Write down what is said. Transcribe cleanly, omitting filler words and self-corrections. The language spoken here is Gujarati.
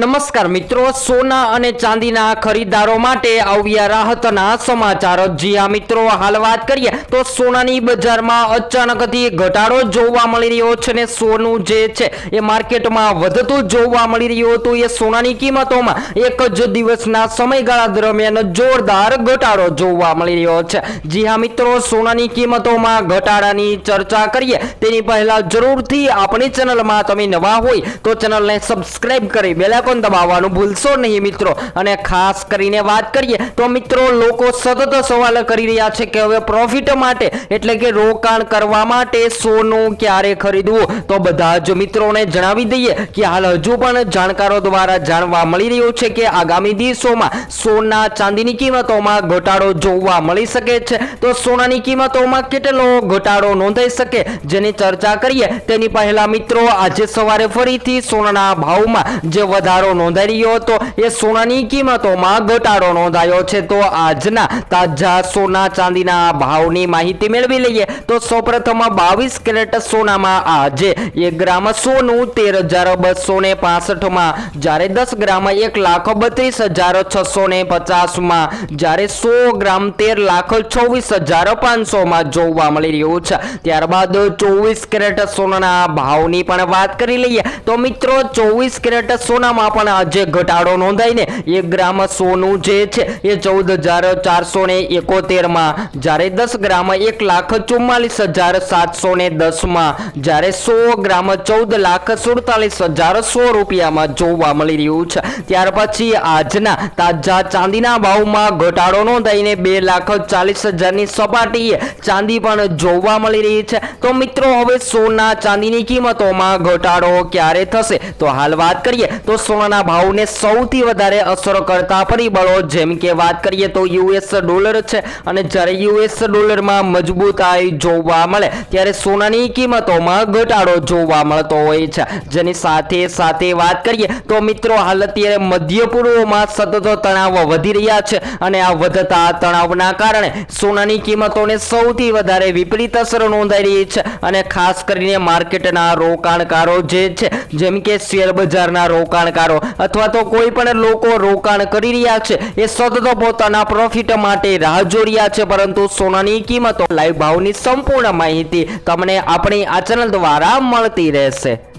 નમસ્કાર મિત્રો, સોના અને ચાંદીના ખરીદદારો માટે આવ્યા રાહતના સમાચાર। જી હા મિત્રો, હાલ વાત કરીએ તો સોનાની બજારમાં અચાનકથી ઘટાડો જોવા મળી રહ્યો છે અને સોનું જે છે એ માર્કેટમાં વધતું જોવા મળી રહ્યું હતું। એ સોનાની કિંમતોમાં એક જ દિવસના સમયગાળા દરમિયાન જોરદાર ઘટાડો જોવા મળી રહ્યો છે। જી હા મિત્રો, સોનાની કિંમતોમાં ઘટાડાની ચર્ચા કરીએ તેની પહેલા જરૂરથી આપણી ચેનલમાં તમે નવા હોય તો ચેનલને સબસ્ક્રાઇબ કરી બેલ આઇકોન દબાવવાનું ભૂલશો નહીં મિત્રો। અને ખાસ કરીને વાત કરીએ તો મિત્રો, લોકો સતત સવાલ કરી રહ્યા છે કે હવે પ્રોફિટ માટે એટલે કે રોકાણ કરવા માટે સોનું ક્યારે ખરીદવું। તો બધા જ મિત્રોને જણાવી દઈએ કે હાલ હજુ પણ જાણકારો દ્વારા જાણવા મળી રહ્યું છે કે આગામી દિવસોમાં સોના ચાંદીની કિંમતોમાં ઘટાડો જોવા મળી શકે છે। તો સોનાની કિંમતોમાં કેટલો ઘટાડો નોંધાઈ શકે જેની ચર્ચા કરીએ તેની પહેલા મિત્રો, આજે સવારે ફરીથી સોનાના ભાવમાં જે વધારો નોંધાઈ રહ્યો હતો એ સોનાની કિંમતોમાં ઘટાડો નોંધાયો છે। તો આજના તાજા સોના ચાંદીના ભાવની માહિતી મેળવી લઈએ તો સૌપ્રથમ 22 કેરેટ સોનામાં આજે 1 ગ્રામ સોનું 13,265 માં, જ્યારે 10 ગ્રામ 1,32,650 માં, જ્યારે 100 ગ્રામ 13,24,500 માં જોવા મળી રહ્યું છે। ત્યારબાદ 24 કેરેટ સોનાના ભાવની પણ વાત કરી લઈએ તો મિત્રો, 24 કેરેટ સોનામાં પણ આજે ઘટાડો નોંધાઈને 1 ગ્રામ સોનું જે છે એ 14,471 માં, જ્યારે 10 ગ્રામ 1,44,710 માં, જ્યારે 100 ગ્રામ 14,47,100 રૂપિયામાં જોવા મળી રહ્યું છે। ત્યાર પછી આજના તાજા ચાંદીના ભાવમાં ઘટાડો નોંધાઈને 2,40,000 ની સપાટીએ ચાંદી પણ જોવા મળી રહી છે। તો મિત્રો, હવે સોના ચાંદીની કિંમતોમાં ઘટાડો ક્યારે થશે? તો હાલ વાત કરીએ તો સોનાના ભાવને સૌથી વધારે અસર કરતા પરિબળો જેમ કે વાત કરીએ તો યુએસ ડોલર છે, અને જ્યારે યુએસ ડોલરમાં મજબૂતાઈ જોવા મળે ત્યારે સોનાની કિંમતોમાં ઘટાડો જોવા મળતો હોય છે। જેની સાથે સાથે વાત કરીએ તો મિત્રો, હાલ અત્યારે મધ્ય પૂર્વમાં સતત તણાવ વધી રહ્યા છે અને આ વધતા તણાવના કારણે સોનાની કિંમતોને સૌથી વધારે વિપરીત અસર નોંધાઈ રહી છે। અને ખાસ કરીને માર્કેટના રોકાણકારો જે છે, જેમ કે શેર બજારના રોકાણકારો અથવા તો કોઈ પણ લોકો રોકાણ કરી રહ્યા છે એ સતત પોતાના પ્રોફિટ માટે રાહ જોઈ રહ્યા છે, પરંતુ સોનાની કિંમતો લાઈવ ભાવની સંપૂર્ણ માહિતી તમને આપણી આ ચેનલ દ્વારા મળતી રહેશે।